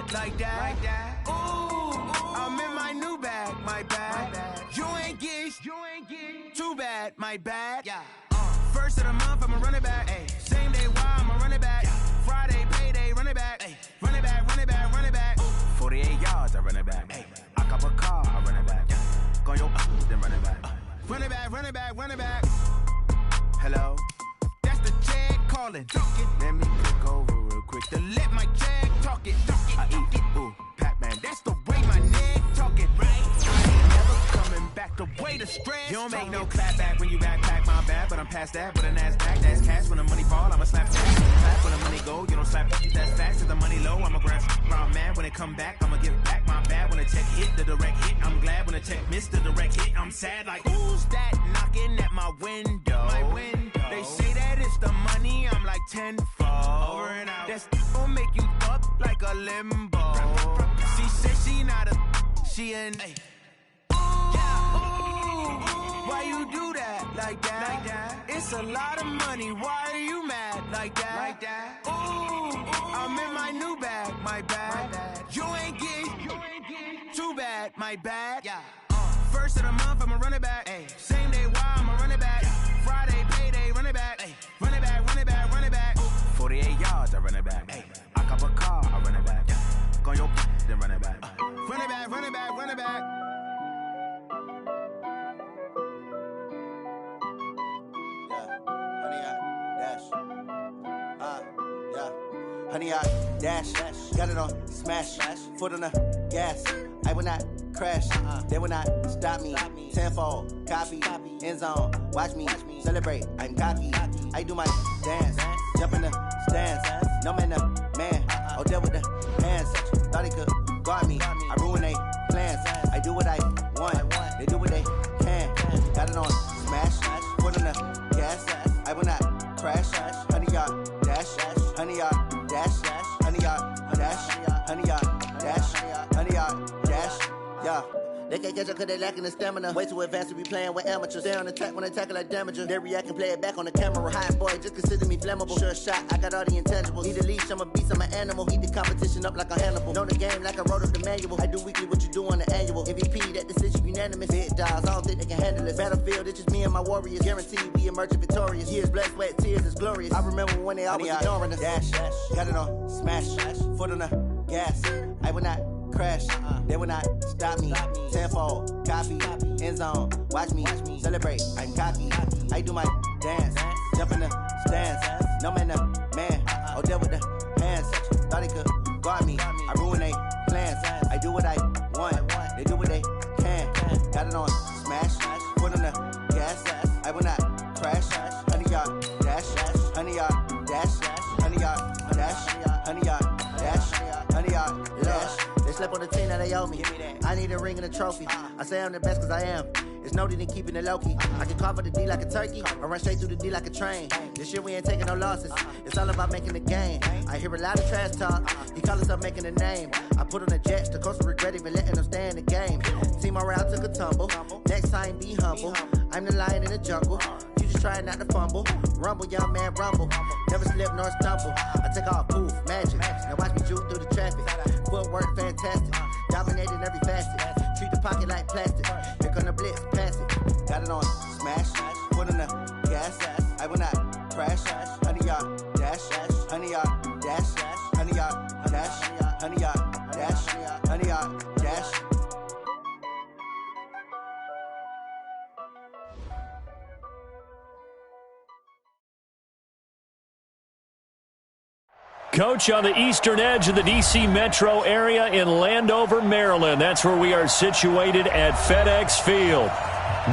bad, like that. Ooh, I'm in my new bag, my bad. You ain't get too bad, my bad. Yeah. First of the month, I'ma run it back. Ay. Same day, why I'ma run it back. Friday, payday, run it back. Ay. Run it back, run it back, run it back. 48 yards, I run it back. Ay. I cop a car, I run it back. Go yo, then run it back. Run it back, run it back, run it back. Hello, that's the check calling. Let me click over real quick to let my check talk it. I eat it, ooh, Pac-Man. That's the way my neck talking. Right, I ain't never coming back. The way the stress. You don't make no clap back when you backpack my bad, but I'm past that. With a NASDAQ, that's cash. When the money fall, I'ma slap that. Clap when the money go, you don't slap that. That's fast. If the money low, I'ma grab round man. When it come back, I'ma give back my bad. When the check hit, the direct hit. I'm glad when the check missed the direct hit. I'm sad like who's that knocking at my window? My window. They say that it's the money. I'm like tenfold. Over and out. That's gon' make you up like a limbo. She said she not a, she an. Why you do that like that? It's a lot of money. Why are you mad like that? Ooh, I'm in my new bag, my bad. You ain't get too bad, my bad. Yeah. First of the month, I'ma run it back. Ay. Same day, why I'ma run it back. Friday, payday, run it back. Ay. Run it back, run it back, run it back. 48 yards, I run it back. Ay. I cop a car, I run it back. Go yo, then run it back. Run it back, run it back, run it back. Honey, I dash, got it on smash, foot on the gas. I will not crash, they will not stop me. Tenfold, copy, end zone, watch me celebrate. I'm cocky, I do my dance, jump in the stands. No man, the man, oh, deal with the hands. Thought he could guard me, I ruin they plans. I do what I want, they do what they can. Got it on smash, foot on the gas. I will not crash, honey, y'all dash, honey, y'all dash, honey, y'all dash, honey, y'all dash, honey, y'all dash, yeah. They can't catch up cause they lacking the stamina. Way too advanced to be playing with amateurs. Stay on attack when they tackle like damager. They react and play it back on the camera. Hot boy, just consider me flammable. Sure shot, I got all the intangibles. Need a leash, I'm a beast, I'm an animal. Heat the competition up like a Hannibal. Know the game like I wrote up the manual. I do weekly what you do on the annual. MVP, that decision unanimous. Big dogs, I don't think they can handle it. Battlefield, it's just me and my warriors. Guaranteed we emerging victorious. Years, blood, sweat, tears, it's glorious. I remember when they always ignoring us. Dash, got it on smash, foot on the gas. I will not crash, they will not stop me. Tenfold, copy, end zone, watch me celebrate. I'm cocky, I do my dance, jump in the stands. No man, the man, oh, deal with the hands. Thought he could guard me, I ruin they plans. I do what I want, they do what they can. Got it on smash, foot on the gas. I will not crash, honey, y'all dash, honey, y'all dash, honey, y'all dash, honey, y'all dash, honey, y'all dash. They slept on the team that they owe me. I need a ring and a trophy. I say I'm the best cause I am. It's no need in keeping it low key. I can carve up the D like a turkey. I run straight through the D like a train. This year we ain't taking no losses. It's all about making the game. I hear a lot of trash talk. He call himself making a name. I put on the Jets. The coach will regret even letting them stay in the game. Team around took a tumble. Next time be humble. I'm the lion in the jungle. You just trying not to fumble. Rumble, young man, rumble. Never slip nor stumble. I take off, poof, magic. Now watch me juke through the traffic. Footwork fantastic. Dominating every facet. Treat the pocket like plastic. Here come the blitz, pass it. Got it on smash. Foot on the gas. I will not crash. Honey, y'all dash. Honey, y'all dash. Honey, y'all dash. Honey, y'all dash. Honey, y'all dash. Coach, on the eastern edge of the D.C. metro area in Landover, Maryland. That's where we are situated at FedEx Field.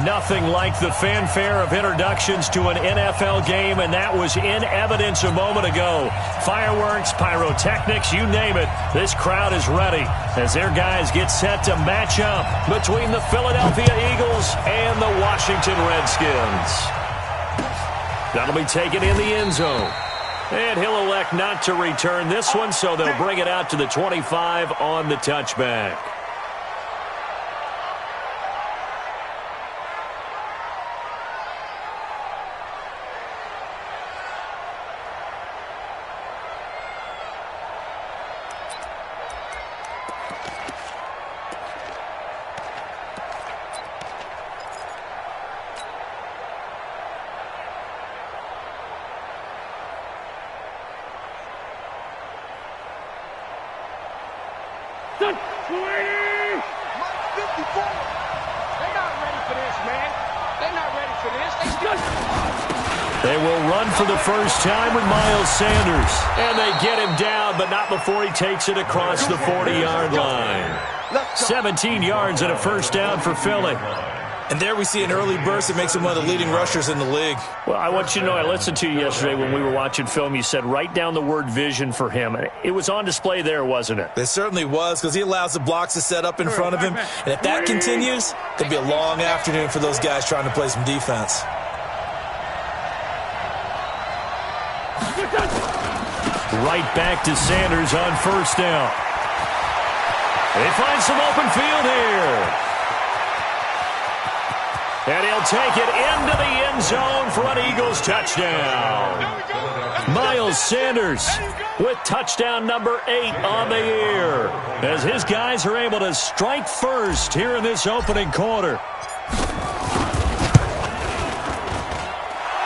Nothing like the fanfare of introductions to an NFL game, and that was in evidence a moment ago. Fireworks, pyrotechnics, you name it. This crowd is ready as their guys get set to match up between the Philadelphia Eagles and the Washington Redskins. That'll be taken in the end zone. And he'll elect not to return this one, so they'll bring it out to the 25 on the touchback. They will run for the first time with Miles Sanders. And they get him down, but not before he takes it across the 40-yard line. 17 yards and a first down for Philly. And there we see an early burst that makes him one of the leading rushers in the league. Well, I want you to know, I listened to you yesterday when we were watching film. You said write down the word vision for him. It was on display there, wasn't it? It certainly was, because he allows the blocks to set up in front of him. And if that continues, it'll be a long afternoon for those guys trying to play some defense. Right back to Sanders on first down. They find some open field here. And he'll take it into the end zone for an Eagles touchdown. Miles Sanders with touchdown number 8 on the year, as his guys are able to strike first here in this opening quarter.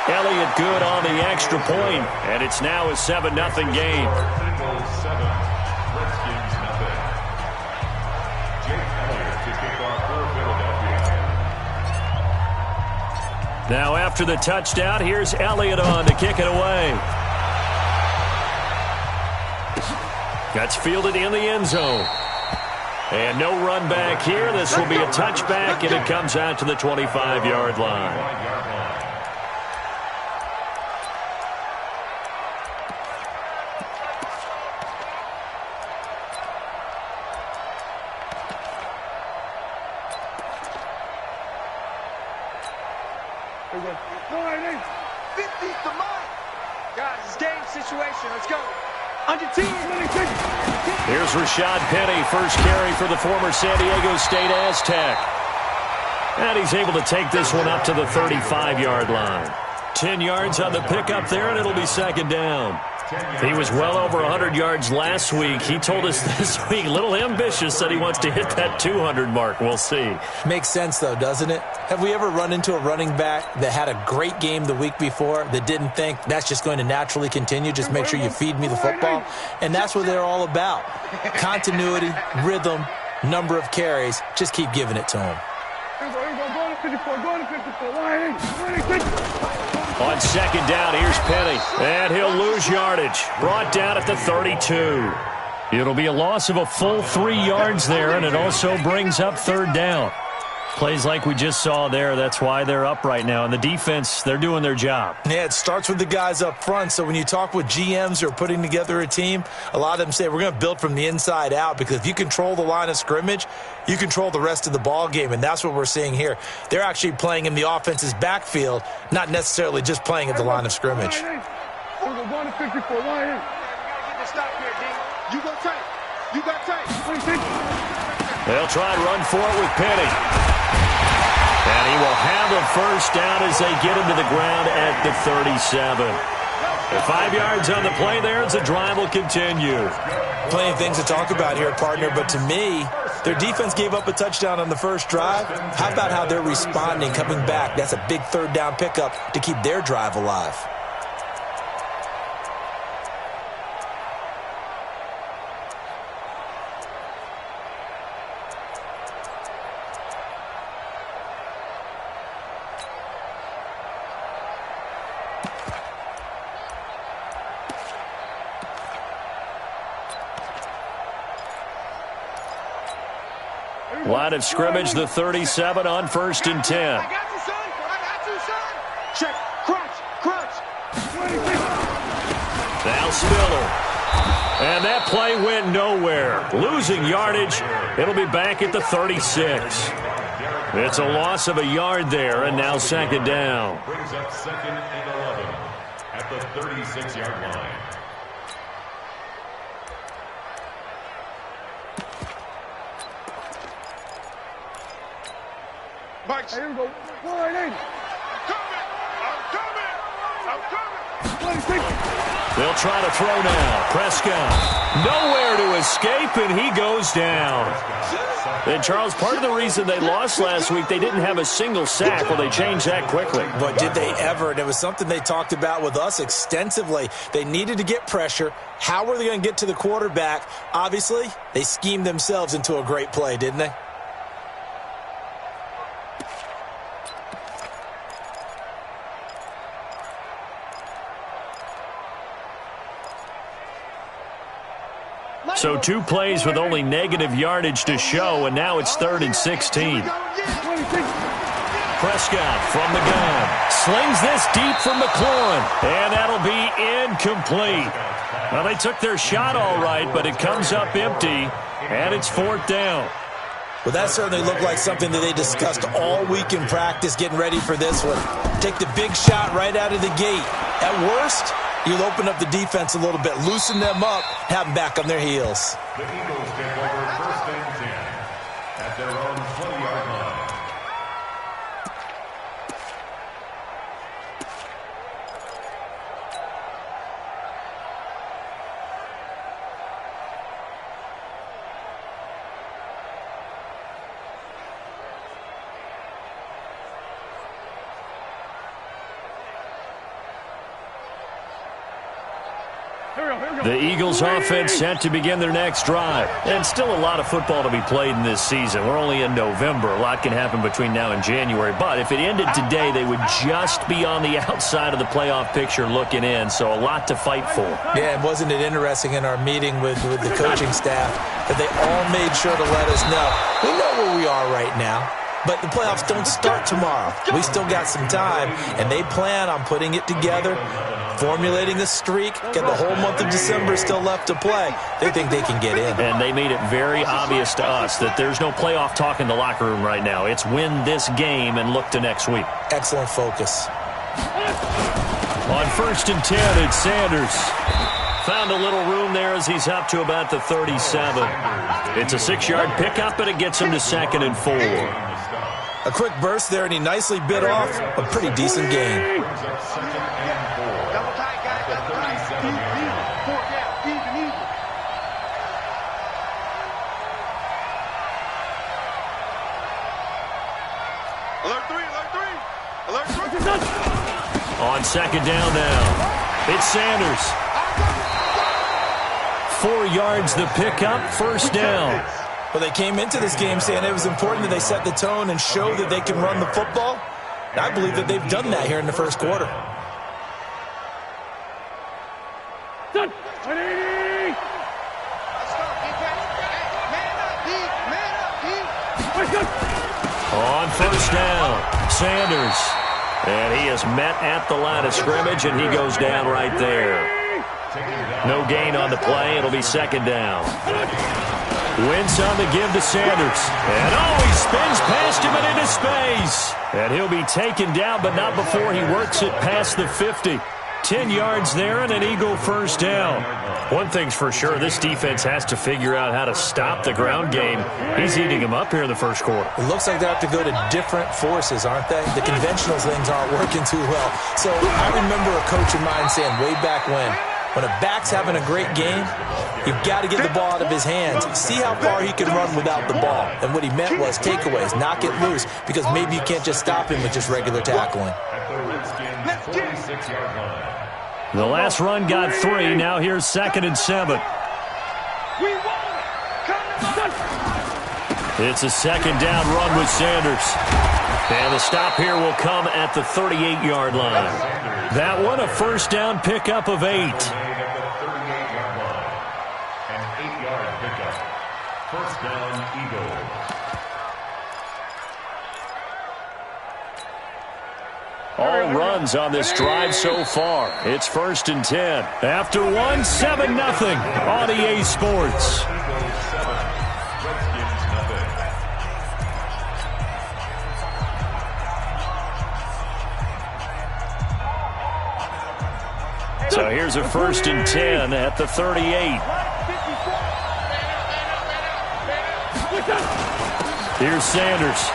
Elliott good on the extra point, and it's now a 7-0 game. Now after the touchdown, here's Elliott on to kick it away. That's fielded in the end zone. And no run back here. This will be a touchback, and it comes out to the 25-yard line. Here's Rashad Penny, first carry for the former San Diego State Aztec. And he's able to take this one up to the 35-yard line. 10 yards on the pickup there, and it'll be second down. He was well over 100 yards last week. He told us this week, a little ambitious, that he wants to hit that 200 mark. We'll see. Makes sense, though, doesn't it? Have we ever run into a running back that had a great game the week before that didn't think that's just going to naturally continue? Just make sure you feed me the football. And that's what they're all about. Continuity, rhythm, number of carries. Just keep giving it to them. On second down, here's Penny. And he'll lose yardage. Brought down at the 32. It'll be a loss of a full 3 yards there, and it also brings up third down. Plays like we just saw there, that's why they're up right now. And the defense, they're doing their job. Yeah, it starts with the guys up front. So when you talk with GMs who are putting together a team, a lot of them say we're going to build from the inside out, because if you control the line of scrimmage, you control the rest of the ball game, and that's what we're seeing here. They're actually playing in the offense's backfield, not necessarily just playing at the line of scrimmage. You go tight. You got tight. They'll try and run for it with Penny. And he will have a first down as they get him to the ground at the 37. 5 yards on the play there as the drive will continue. Plenty of things to talk about here, partner, but to me, their defense gave up a touchdown on the first drive. How about how they're responding, coming back? That's a big third down pickup to keep their drive alive. Line of scrimmage, the 37 on 1st and 10. I got you, son. I got you, son. Check. Crunch. Now Spiller. And that play went nowhere. Losing yardage. It'll be back at the 36. It's a loss of a yard there, and now second down. Brings up 2nd and 11 at the 36-yard line. Mike, here we go. I'm coming. They'll try to throw now. Prescott. Nowhere to escape, and he goes down. And, Charles, part of the reason they lost last week, they didn't have a single sack. Well, they changed that quickly. But did they ever? And it was something they talked about with us extensively. They needed to get pressure. How were they going to get to the quarterback? Obviously, they schemed themselves into a great play, didn't they? So 2 plays with only negative yardage to show, and now it's 3rd and 16. Prescott from the gun. Slings this deep for McLaurin, and that'll be incomplete. Well, they took their shot all right, but it comes up empty, and it's 4th down. Well, that certainly looked like something that they discussed all week in practice, getting ready for this one. Take the big shot right out of the gate. At worst, you'll open up the defense a little bit, loosen them up, have them back on their heels. The Eagles take over 1st and 10 at their own 20-yard line. The Eagles offense set to begin their next drive. And still a lot of football to be played in this season. We're only in November. A lot can happen between now and January. But if it ended today, they would just be on the outside of the playoff picture looking in. So a lot to fight for. Yeah, and wasn't it interesting in our meeting with the coaching staff that they all made sure to let us know. We know where we are right now. But the playoffs don't start tomorrow. We still got some time, and they plan on putting it together, formulating a streak, got the whole month of December still left to play. They think they can get in. And they made it very obvious to us that there's no playoff talk in the locker room right now. It's win this game and look to next week. Excellent focus. On 1st and 10, it's Sanders. Found a little room there as he's up to about the 37. It's a 6-yard pickup, and it gets him to 2nd and 4. A quick burst there, and he nicely bit off a pretty decent gain. Double tight, guys. Double tight. Easy. 4 down. Easy. Alert 3. Alert 3. Alert 3. On 2nd down now, it's Sanders. 4 yards the pickup, 1st down. Well, they came into this game saying it was important that they set the tone and show that they can run the football. And I believe that they've done that here in the first quarter. On 1st down, Sanders. And he is met at the line of scrimmage, and he goes down right there. No gain on the play. It'll be 2nd down. Wentz on the give to Sanders. And, he spins past him and into space. And he'll be taken down, but not before he works it past the 50. 10 yards there and an Eagle 1st down. One thing's for sure, this defense has to figure out how to stop the ground game. He's eating them up here in the first quarter. It looks like they have to go to different forces, aren't they? The conventional things aren't working too well. So I remember a coach of mine saying way back when a back's having a great game, you've got to get the ball out of his hands. See how far he can run without the ball. And what he meant was takeaways, knock it loose, because maybe you can't just stop him with just regular tackling. The last run got 3. Now here's 2nd and 7. It's a 2nd down run with Sanders. And the stop here will come at the 38-yard line. That one a 1st down pickup of 8. An 8-yard pickup. 1st down, Eagles. All runs on this drive so far. It's 1st and 10. After 1, 7-0 on EA Sports. So here's a 1st and 10 at the 38. Here's Sanders.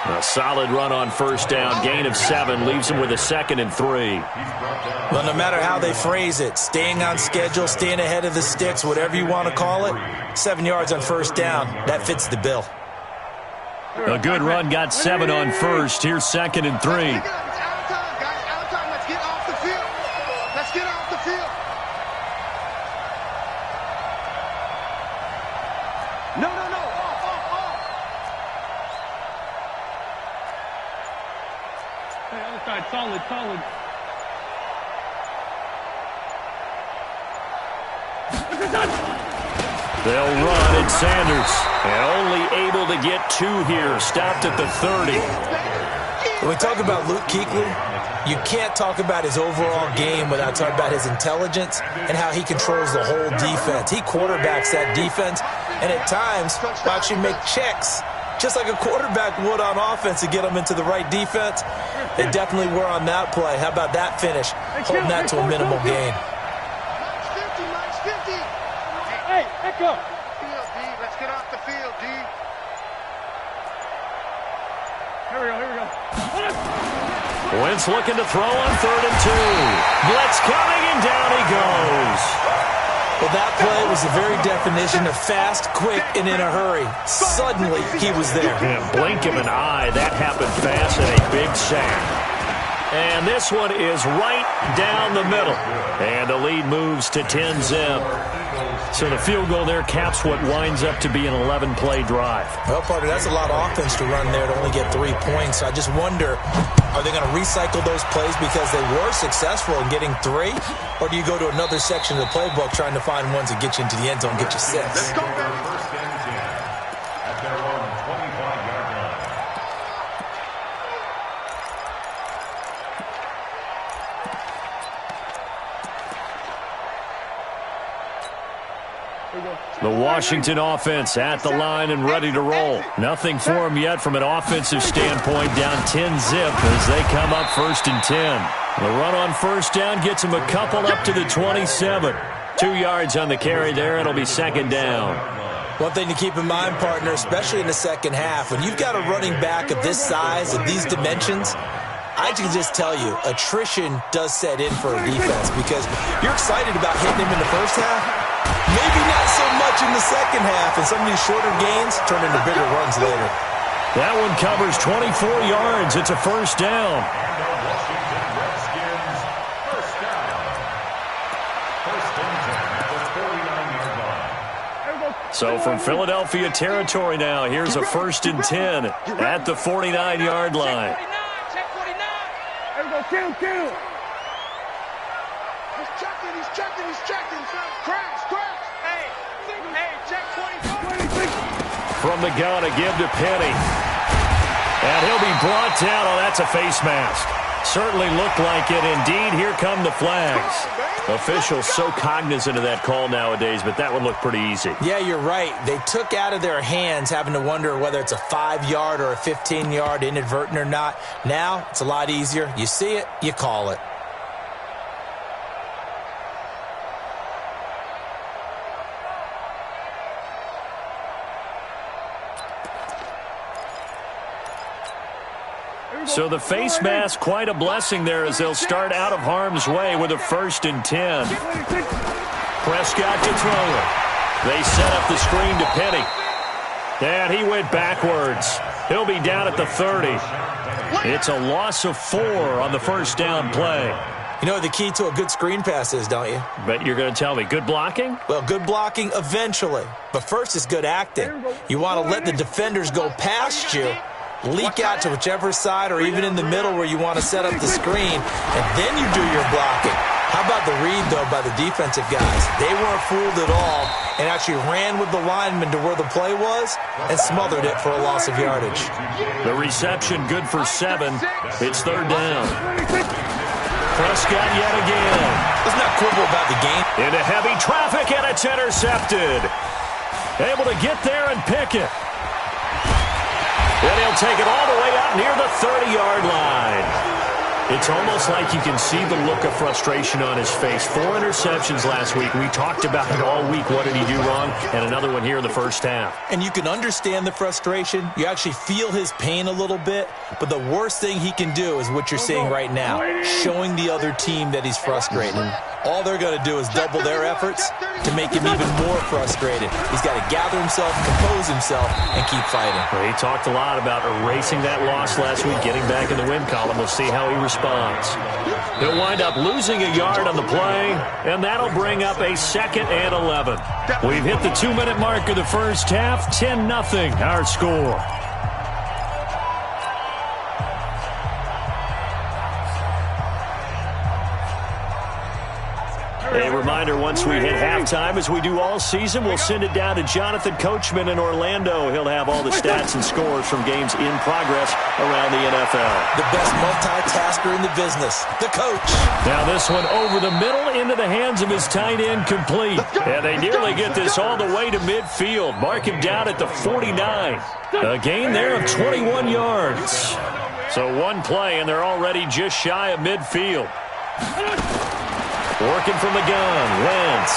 A solid run on first down. Gain of 7 leaves him with a 2nd and 3. Well, no matter how they phrase it, staying on schedule, staying ahead of the sticks, whatever you want to call it, 7 yards on first down, that fits the bill. A good run got 7 on first. Here's 2nd and 3. It's out of time, guys. Out of time. Let's get off the field. Let's get off the field. No. Off. Hey, other side, solid. They'll run, and Sanders only able to get 2 here. Stopped at the 30. When we talk about Luke Kuechly, you can't talk about his overall game without talking about his intelligence and how he controls the whole defense. He quarterbacks that defense, and at times will actually make checks, just like a quarterback would on offense to get them into the right defense. They definitely were on that play. How about that finish? Holding that to a minimal gain. Max 50. Hey, echo. Field, D. Let's get off the field, D. Here we go. Wentz looking to throw on 3rd and 2. Blitz coming, and down he goes. Well, that play was the very definition of fast, quick, and in a hurry. Suddenly, he was there. Yeah, blink of an eye. That happened fast, and a big sack. And this one is right down the middle. And the lead moves to 10-zip. So the field goal there caps what winds up to be an 11-play drive. Well, partner, that's a lot of offense to run there to only get 3 points. I just wonder, are they going to recycle those plays because they were successful in getting 3? Or do you go to another section of the playbook trying to find ones that get you into the end zone and get you 6? Let's go, baby. First and 10 at their own 25-yard line. The Washington offense at the line and ready to roll. Nothing for them yet from an offensive standpoint. Down 10-zip as they come up 1st and 10. The run on first down gets them a couple up to the 27. 2 yards on the carry there. It'll be 2nd down. One thing to keep in mind, partner, especially in the second half, when you've got a running back of this size, of these dimensions, I can just tell you, attrition does set in for a defense because you're excited about hitting him in the first half. Maybe not so much in the second half, and some of these shorter gains turn into bigger runs later. That one covers 24 yards. It's a 1st down. And the Washington Redskins first down. 1st and 10 at the 49-yard line. So from Philadelphia territory now, here's a 1st and 10 at the 49-yard line. Check 49. There we go. Kill. He's checking. Crash. Hey, check 24. From the gun, a give to Penny. And he'll be brought down. Oh, that's a face mask. Certainly looked like it. Indeed, here come the flags. Officials so cognizant of that call nowadays, but that would look pretty easy. Yeah, you're right. They took out of their hands having to wonder whether it's a 5-yard or a 15-yard inadvertent or not. Now, it's a lot easier. You see it, you call it. So the face mask, quite a blessing there as they'll start out of harm's way with a 1st and 10. Prescott to throw it. They set up the screen to Penny. And he went backwards. He'll be down at the 30. It's a loss of 4 on the 1st down play. You know what the key to a good screen pass is, don't you? But you're going to tell me, good blocking? Well, good blocking eventually. But first is good acting. You want to let the defenders go past you, leak out to whichever side or even in the middle where you want to set up the screen, and then you do your blocking. How about the read, though, by the defensive guys? They weren't fooled at all and actually ran with the lineman to where the play was and smothered it for a loss of yardage. The reception good for 7. It's 3rd down. Prescott yet again. Let's not quibble about the game. Into heavy traffic, and it's intercepted. Able to get there and pick it. And he'll take it all the way up near the 30-yard line. It's almost like you can see the look of frustration on his face. 4 interceptions last week. We talked about it all week. What did he do wrong? And another one here in the first half. And you can understand the frustration. You actually feel his pain a little bit. But the worst thing he can do is what you're seeing right now, showing the other team that he's frustrated. All they're going to do is double their efforts to make him even more frustrated. He's got to gather himself, compose himself, and keep fighting. Well, he talked a lot about erasing that loss last week, getting back in the win column. We'll see how he responds. He'll wind up losing a yard on the play, and that'll bring up a 2nd and 11. We've hit the 2-minute mark of the first half. 10-0 our score. A reminder, once we hit halftime, as we do all season, we'll send it down to Jonathan Coachman in Orlando. He'll have all the stats and scores from games in progress around the NFL. The best multitasker in the business, the coach. Now this one over the middle into the hands of his tight end, complete. And they nearly get this all the way to midfield. Mark him down at the 49. A gain there of 21 yards. So one play, and they're already just shy of midfield. Working from the gun, Wentz.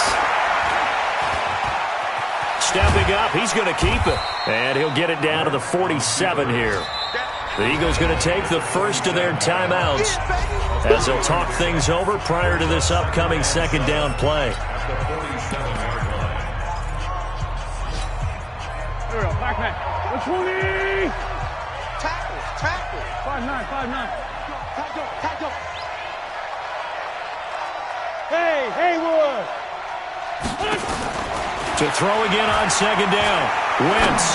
Stepping up, he's going to keep it. And he'll get it down to the 47 here. The Eagles going to take the first of their timeouts as they'll talk things over prior to this upcoming 2nd down play. Here we go, back. 20. Tackle. 5-9. Hey, Haywood! To throw again on 2nd down. Wentz.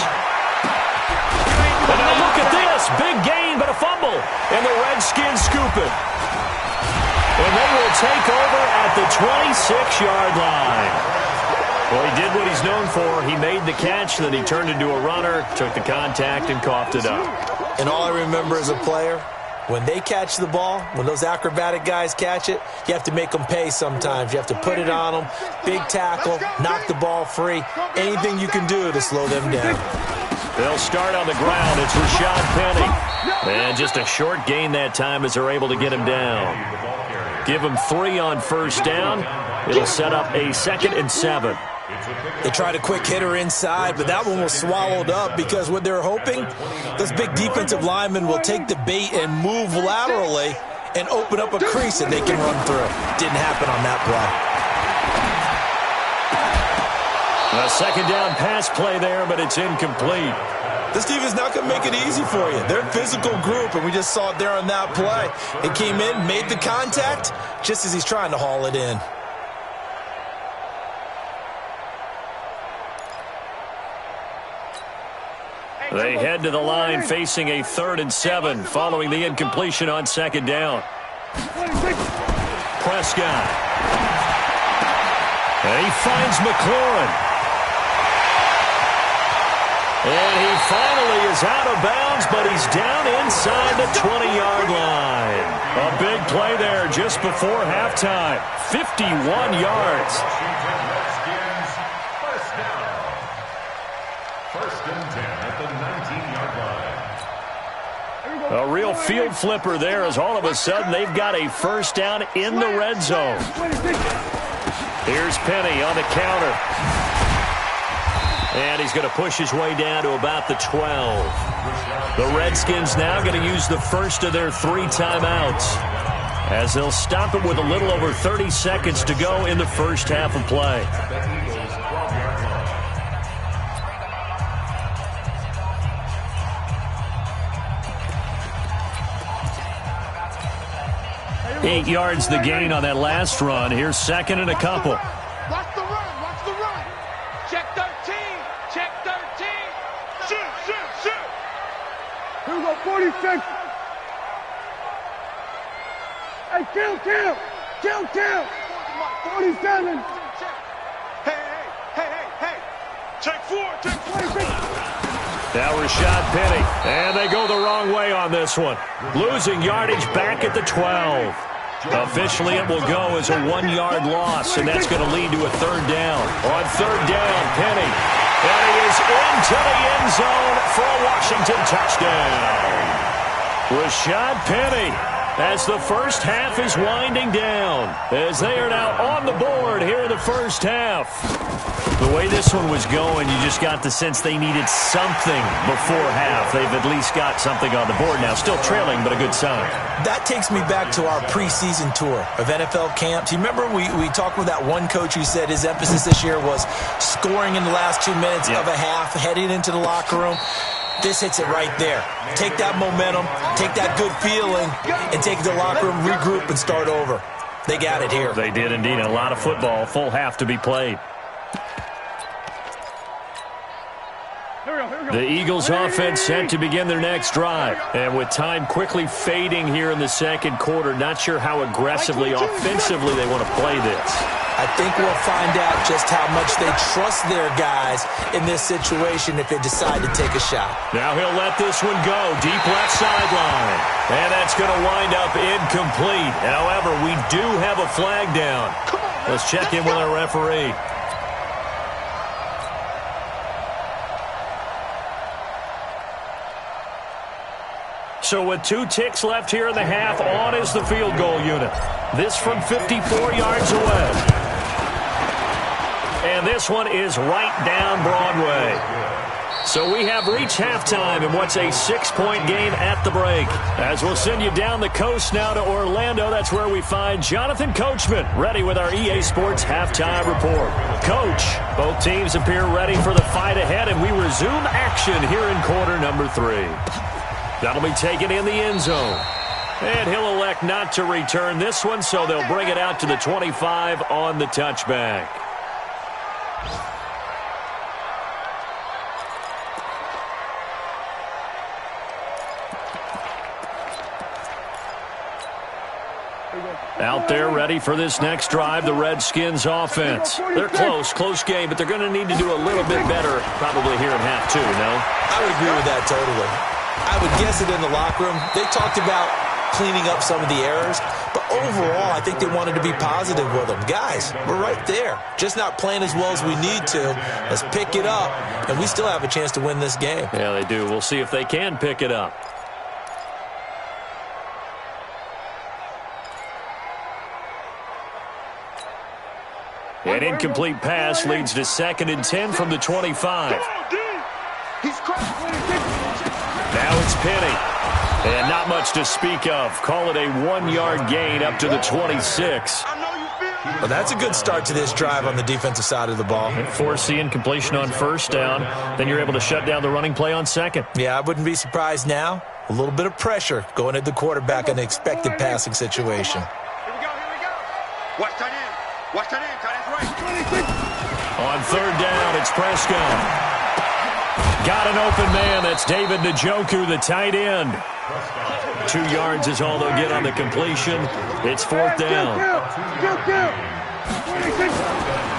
And now look at this. Big gain, but a fumble. And the Redskins scoop it. And they will take over at the 26-yard line. Well, he did what he's known for. He made the catch, then he turned into a runner, took the contact, and coughed it up. And all I remember as a player, when they catch the ball, when those acrobatic guys catch it, you have to make them pay sometimes. You have to put it on them, big tackle, knock the ball free, anything you can do to slow them down. They'll start on the ground. It's Rashad Penny. And just a short gain that time as they're able to get him down. Give him 3 on 1st down. It'll set up a 2nd and 7. They tried a quick hitter inside, but that one was swallowed up because what they're hoping, those big defensive linemen will take the bait and move laterally and open up a crease that they can run through. Didn't happen on that play. A 2nd down pass play there, but it's incomplete. This defense not going to make it easy for you. They're a physical group, and we just saw it there on that play. It came in, made the contact, just as he's trying to haul it in. They head to the line facing a 3rd and 7 following the incompletion on 2nd down. Prescott. And he finds McLaurin. And he finally is out of bounds, but he's down inside the 20-yard line. A big play there just before halftime. 51 yards. A real field flipper there as all of a sudden they've got a 1st down in the red zone. Here's Penny on the counter. And he's going to push his way down to about the 12. The Redskins now going to use the first of their 3 timeouts as they'll stop it with a little over 30 seconds to go in the first half of play. Eight yards the gain on that last run. Here's 2nd and a couple. Watch the run. Check 13. Shoot. Here we go, 46. Hey, kill. 47. Hey. Check 4. Now Rashad Penny. And they go the wrong way on this one. Losing yardage back at the 12. Officially, it will go as a 1-yard loss, and that's going to lead to a 3rd down. On 3rd down, Penny. And he is into the end zone for a Washington touchdown. Rashad Penny as the first half is winding down, as they are now on the board here in the first half. The way this one was going, you just got the sense they needed something before half. They've at least got something on the board now. Still trailing, but a good sign. That takes me back to our preseason tour of NFL camps. You remember we talked with that one coach who said his emphasis this year was scoring in the last 2 minutes of a half, heading into the locker room. This hits it right there. Take that momentum, take that good feeling, and take it to the locker room, regroup, and start over. They got it here. They did indeed. A lot of football, full half to be played. The Eagles offense set to begin their next drive. And with time quickly fading here in the second quarter, not sure how aggressively, offensively they want to play this. I think we'll find out just how much they trust their guys in this situation if they decide to take a shot. Now he'll let this one go. Deep left sideline. And that's going to wind up incomplete. However, we do have a flag down. Let's check in with our referee. So with 2 ticks left here in the half, on is the field goal unit. This from 54 yards away. And this one is right down Broadway. So we have reached halftime in what's a 6-point game at the break. As we'll send you down the coast now to Orlando, that's where we find Jonathan Coachman, ready with our EA Sports halftime report. Coach, both teams appear ready for the fight ahead, and we resume action here in quarter number 3. That'll be taken in the end zone. And he'll elect not to return this one, so they'll bring it out to the 25 on the touchback. Out there ready for this next drive, the Redskins offense. They're close game, but they're going to need to do a little bit better probably here in half 2, no? I would agree with that totally. I would guess it in the locker room. They talked about cleaning up some of the errors, but overall, I think they wanted to be positive with them. Guys, we're right there. Just not playing as well as we need to. Let's pick it up, and we still have a chance to win this game. Yeah, they do. We'll see if they can pick it up. An incomplete pass leads to 2nd and 10 from the 25. Now it's Penny. And not much to speak of. Call it a 1-yard gain up to the 26. Well, that's a good start to this drive on the defensive side of the ball. Force the incompletion on first down. Then you're able to shut down the running play on second. Yeah, I wouldn't be surprised now. A little bit of pressure going at the quarterback in an expected passing situation. Here we go. Watch tight end. Watch tight end. Tight end's right. On third down, it's Prescott. Got an open man. That's David Njoku, the tight end. 2 yards is all they'll get on the completion. It's 4th down.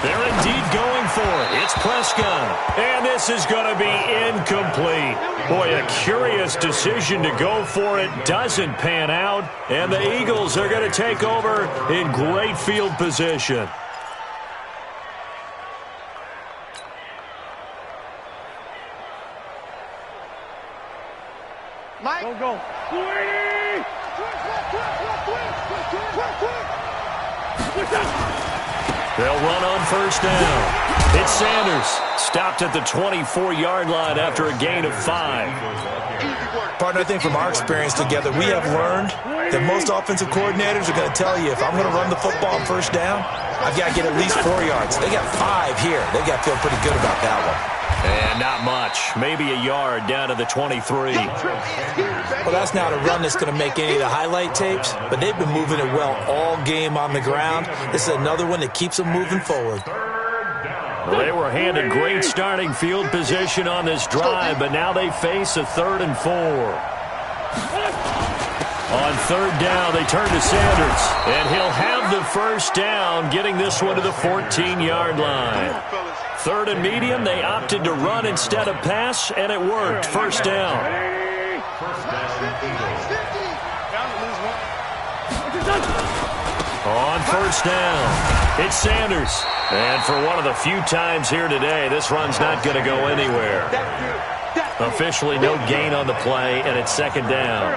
They're indeed going for it. It's Prescott. And this is going to be incomplete. Boy, a curious decision to go for it. Doesn't pan out. And the Eagles are going to take over in great field position. Go. They'll run on first down. It's Sanders. Stopped at the 24-yard line after a gain of 5. Partner, I think from our experience together, we have learned that most offensive coordinators are going to tell you, if I'm going to run the football on first down, I've got to get at least 4 yards. They got 5 here. They got to feel pretty good about that one. And not much. Maybe a yard down to the 23. Well, that's not a run that's going to make any of the highlight tapes, but they've been moving it well all game on the ground. This is another one that keeps them moving forward. Well, they were handed great starting field position on this drive, but now they face a 3rd and 4. On third down, they turn to Sanders, and he'll have the first down, getting this one to the 14-yard line. 3rd and medium, they opted to run instead of pass, and it worked. First down. On first down, it's Sanders. And for one of the few times here today, this run's not going to go anywhere. Officially no gain on the play, and it's 2nd down.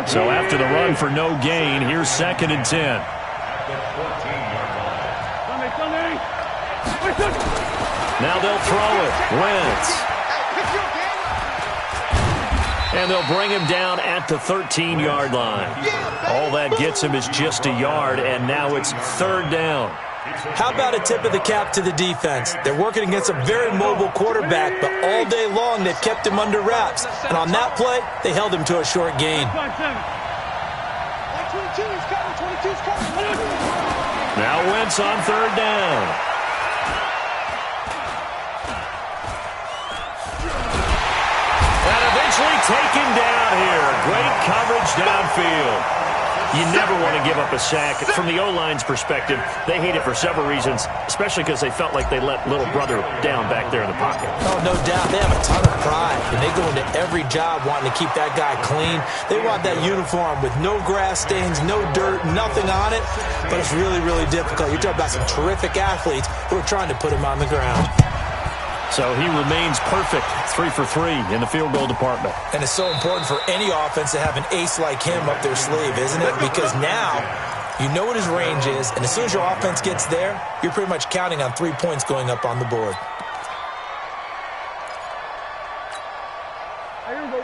So after the run for no gain, here's 2nd and 10. Now they'll throw it. Wentz. And they'll bring him down at the 13-yard line. All that gets him is just a yard, and now it's 3rd down. How about a tip of the cap to the defense? They're working against a very mobile quarterback, but all day long they've kept him under wraps. And on that play, they held him to a short gain. Now Wentz on 3rd down. And eventually taken down here. Great coverage downfield. You never want to give up a sack. From the O-line's perspective, they hate it for several reasons, especially because they felt like they let little brother down back there in the pocket. Oh, no doubt. They have a ton of pride, and they go into every job wanting to keep that guy clean. They want that uniform with no grass stains, no dirt, nothing on it, but it's really, really difficult. You're talking about some terrific athletes who are trying to put him on the ground. So he remains perfect, 3 for 3 in the field goal department. And it's so important for any offense to have an ace like him up their sleeve, isn't it? Because now you know what his range is, and as soon as your offense gets there, you're pretty much counting on 3 points going up on the board.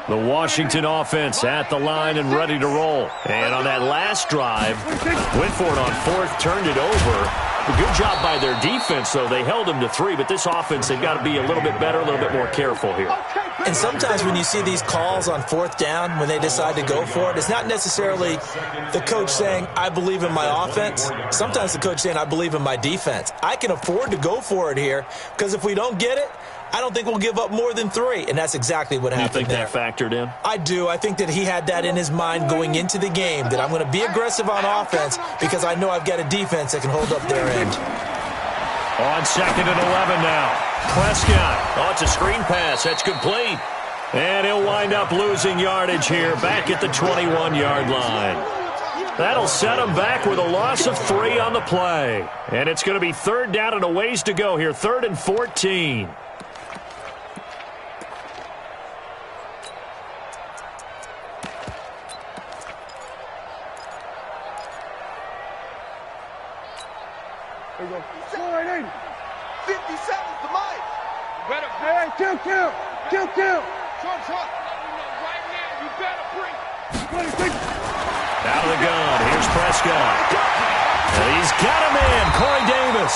The Washington offense at the line and ready to roll. And on that last drive, went for it on 4th, turned it over. A good job by their defense, though. They held them to 3, but this offense, they've got to be a little bit better, a little bit more careful here. And sometimes when you see these calls on 4th down, when they decide to go for it, it's not necessarily the coach saying, I believe in my offense. Sometimes the coach saying, I believe in my defense. I can afford to go for it here, because if we don't get it, I don't think we'll give up more than 3, and that's exactly what happened there. You think that factored in? I do. I think that he had that in his mind going into the game, that I'm going to be aggressive on offense because I know I've got a defense that can hold up their end. On 2nd and 11 now. Prescott. Oh, it's a screen pass. That's complete. And he'll wind up losing yardage here back at the 21-yard line. That'll set him back with a loss of 3 on the play. And it's going to be 3rd down and a ways to go here. 3rd and 14. There you go. 480. 50 seconds to Mike. Better. Hey, kill. Short. Right now, you better bring. 26. Out of the gun. Here's Prescott. And he's got a man, Corey Davis.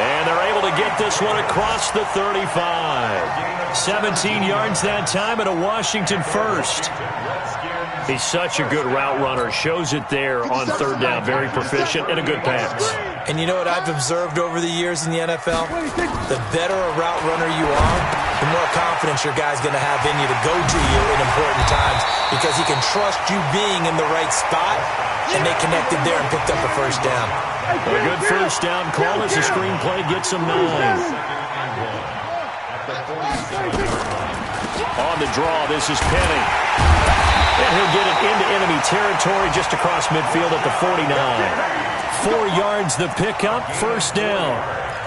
And they're able to get this one across the 35. 17 yards that time and a Washington first. He's such a good route runner. Shows it there on 3rd down. Very proficient and a good pass. And you know what I've observed over the years in the NFL? The better a route runner you are, the more confidence your guy's going to have in you to go to you in important times because he can trust you being in the right spot, and they connected there and picked up a 1st down. A good 1st down call as the screenplay gets him 9. On the draw, this is Penny. And he'll get it into enemy territory just across midfield at the 49. 4 yards the pickup, 1st down.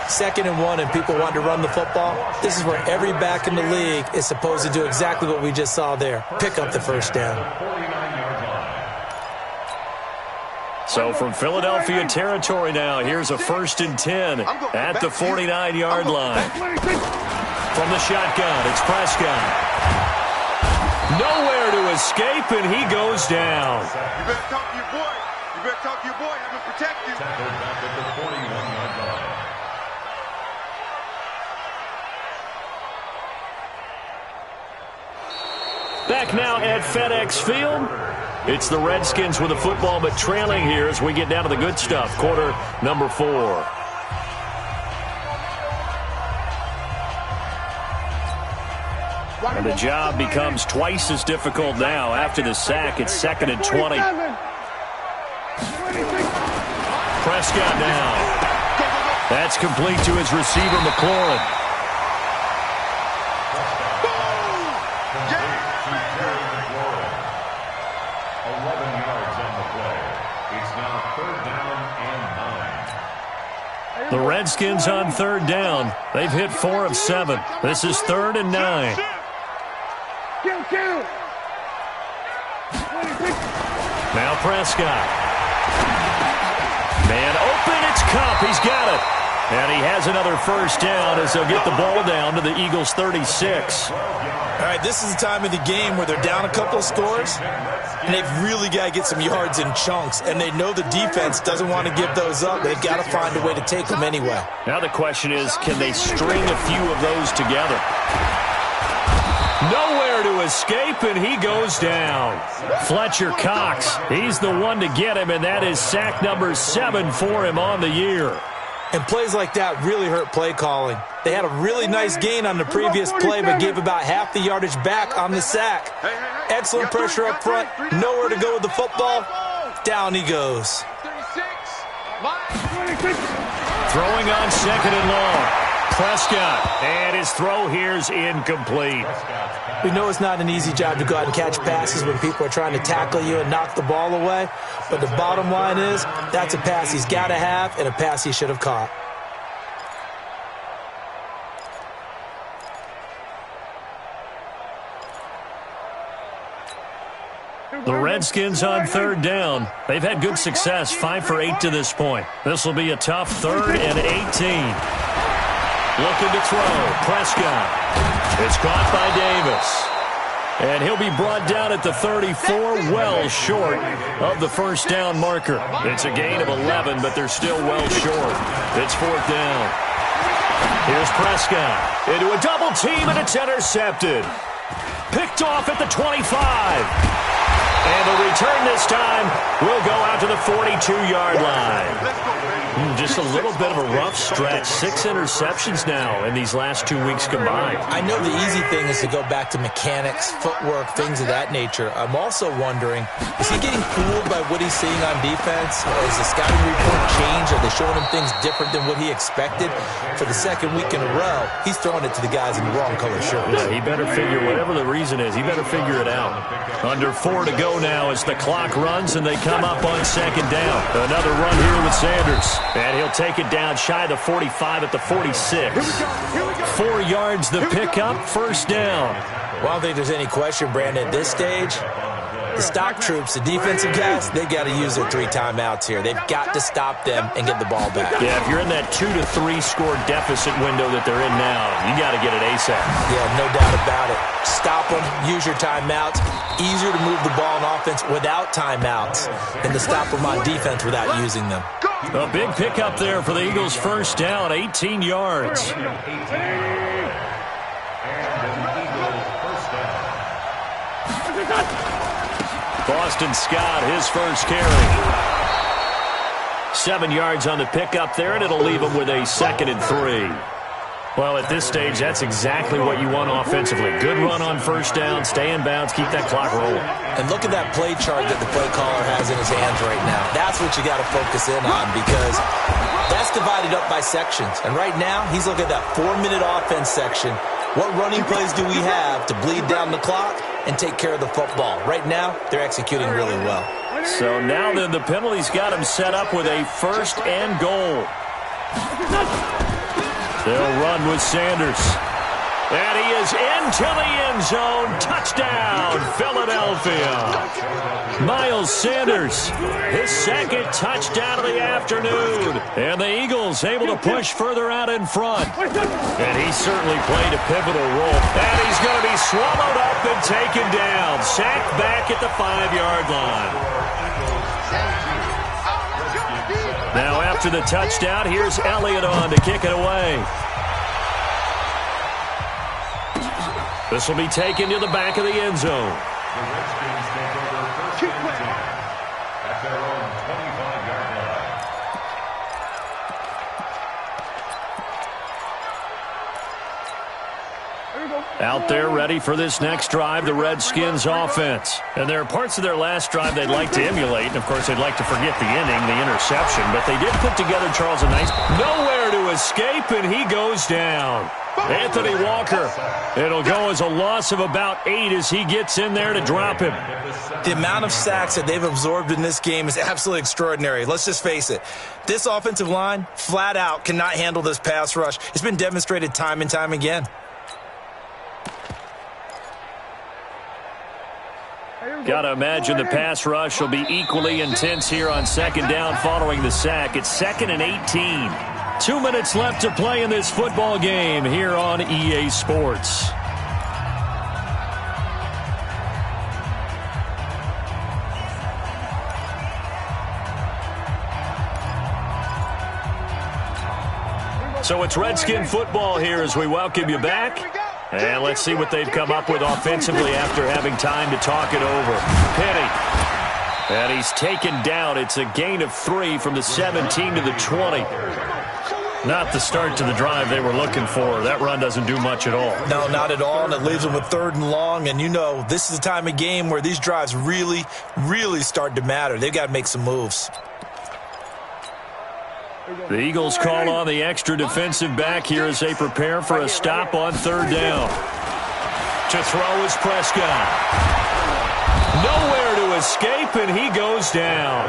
2nd and 1 and people want to run the football. This is where every back in the league is supposed to do exactly what we just saw there. Pick up the 1st down. So from Philadelphia territory now, here's a 1st and 10 at the 49-yard line. From the shotgun, it's Prescott. Nowhere to escape, and he goes down. You better talk to your boy. You better talk to your boy. I'm going to protect you. Tackled back at the 41-yard line. Back now at FedEx Field. It's the Redskins with the football, but trailing here as we get down to the good stuff. Quarter number 4. And the job becomes twice as difficult now. After the sack, it's 2nd and 20. Prescott now. That's complete to his receiver, McLaurin. The Redskins on 3rd down. They've hit 4 of 7. This is 3rd and 9. Kill. 26. Now Prescott. Man open, it's Cup. He's got it. And he has another first down as they'll get the ball down to the Eagles' 36. All right, this is the time of the game where they're down a couple of scores, and they've really got to get some yards in chunks, and they know the defense doesn't want to give those up. They've got to find a way to take them anyway. Now the question is, can they string a few of those together? Nowhere to escape, and he goes down. Fletcher Cox, he's the one to get him, and that is sack number 7 for him on the year. And plays like that really hurt play calling. They had a really nice gain on the previous play, but gave about half the yardage back on the sack. Excellent pressure up front. Nowhere to go with the football. Down he goes. Throwing on 2nd and long. Prescott, and his throw here's incomplete. We know it's not an easy job to go out and catch passes when people are trying to tackle you and knock the ball away, but the bottom line is that's a pass he's got to have and a pass he should have caught. The Redskins on 3rd down. They've had good success, 5 for 8 to this point. This will be a tough 3rd and 18. Looking to throw. Prescott. It's caught by Davis. And he'll be brought down at the 34, well short of the first down marker. It's a gain of 11, but they're still well short. It's 4th down. Here's Prescott. Into a double team, and it's intercepted. Picked off at the 25. And the return this time will go out to the 42-yard line. Just a little bit of a rough stretch. 6 interceptions now in these last 2 weeks combined. I know the easy thing is to go back to mechanics, footwork, things of that nature. I'm also wondering, is he getting fooled by what he's seeing on defense? Has the scouting report changed? Are they showing him things different than what he expected? For the 2nd week in a row, he's throwing it to the guys in the wrong color shirts. Yeah, he better figure, whatever the reason is, he better figure it out. Under 4 to go now as the clock runs and they come up on 2nd down. Another run here with Sanders. And he'll take it down shy of the 45 at the 46. 4 yards the pickup, first down. Well, I don't think there's any question, Brandon, at this stage, the stock troops, the defensive guys, they got to use their 3 timeouts here. They've got to stop them and get the ball back. Yeah, if you're in that 2 to 3 score deficit window that they're in now, you got to get it ASAP. Yeah, no doubt about it. Stop them, use your timeouts. Easier to move the ball on offense without timeouts than to stop them on defense without using them. A big pickup there for the Eagles' first down, 18 yards. Boston Scott, his first carry. 7 yards on the pickup there, and it'll leave him with a 2nd and 3. Well, at this stage, that's exactly what you want offensively. Good run on first down, stay in bounds, keep that clock rolling. And look at that play chart that the play caller has in his hands right now. That's what you got to focus in on because that's divided up by sections. And right now, he's looking at that 4-minute offense section. What running plays do we have to bleed down the clock and take care of the football? Right now, they're executing really well. So now then, the penalty's got him set up with a 1st and goal. They'll run with Sanders. And he is into the end zone. Touchdown, Philadelphia. Miles Sanders, his 2nd touchdown of the afternoon. And the Eagles able to push further out in front. And he certainly played a pivotal role. And he's going to be swallowed up and taken down. Sacked back at the 5-yard line. Now after the touchdown, here's Elliott on to kick it away. This will be taken to the back of the end zone. The Redskins take over first and 10 at their own 25-yard line. Out there ready for this next drive, the Redskins offense. And there are parts of their last drive they'd like to emulate. And, of course, they'd like to forget the inning, the interception. But they did put together, Charles, a nice nowhere to escape, and he goes down. Anthony Walker. It'll go as a loss of about 8 as he gets in there to drop him. The amount of sacks that they've absorbed in this game is absolutely extraordinary. Let's just face it. This offensive line, flat out, cannot handle this pass rush. It's been demonstrated time and time again. Got to imagine the pass rush will be equally intense here on second down following the sack. It's 2nd and 18. 2 minutes left to play in this football game here on EA Sports. So it's Redskin football here as we welcome you back. And let's see what they've come up with offensively after having time to talk it over. Penny. And he's taken down. It's a gain of 3 from the 17 to the 20. Not the start to the drive they were looking for. That run doesn't do much at all. No, not at all, and it leaves them with 3rd and long. And, you know, this is the time of game where these drives really, really start to matter. They've got to make some moves. The Eagles call on the extra defensive back here as they prepare for a stop on 3rd down. To throw is Prescott. Nowhere to escape, and he goes down.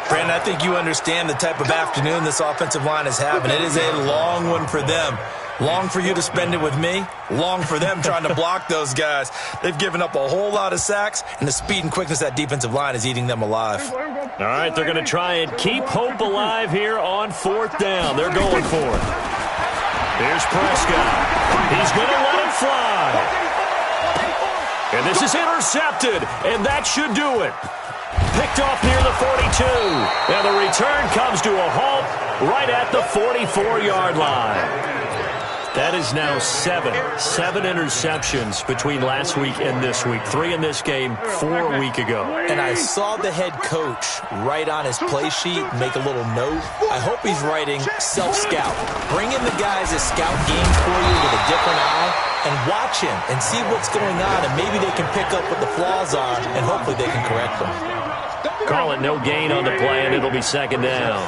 Brandon, I think you understand the type of afternoon this offensive line is having. It is a long one for them. Long for you to spend it with me. Long for them trying to block those guys. They've given up a whole lot of sacks, and the speed and quickness of that defensive line is eating them alive. All right, they're going to try and keep hope alive here on 4th down. They're going for it. Here's Prescott. He's going to let it fly. And this is intercepted, and that should do it. Picked off near the 42. And the return comes to a halt right at the 44-yard line. That is now 7 interceptions between last week and this week. 3 in this game, 4 a week ago. And I saw the head coach write on his play sheet, make a little note. I hope he's writing self-scout. Bring in the guys that scout games for you with a different eye and watch him and see what's going on, and maybe they can pick up what the flaws are, and hopefully they can correct them. Call it no gain on the play, and it'll be 2nd down.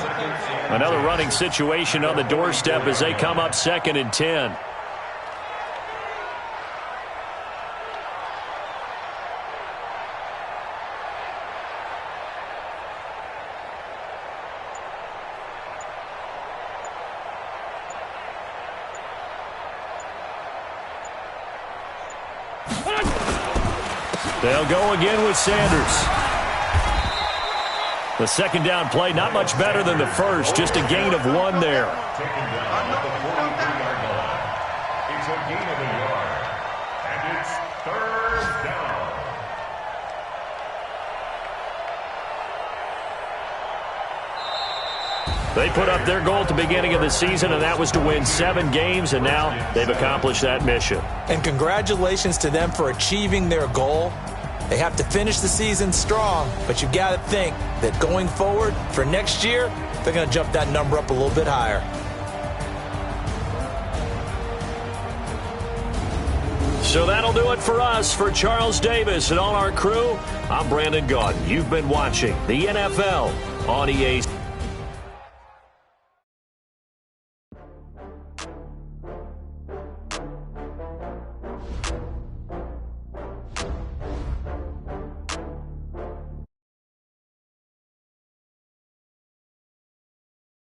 Another running situation on the doorstep as they come up 2nd and 10. They'll go again with Sanders. The 2nd down play, not much better than the first, just a gain of 1 there. Taken down at the 43-yard line. It's a gain of 1 yard, and it's 3rd down. They put up their goal at the beginning of the season, and that was to win 7 games, and now they've accomplished that mission. And congratulations to them for achieving their goal. They have to finish the season strong, but you've got to think that going forward for next year, they're going to jump that number up a little bit higher. So that'll do it for us. For Charles Davis and all our crew, I'm Brandon Gaudin. You've been watching the NFL on EA.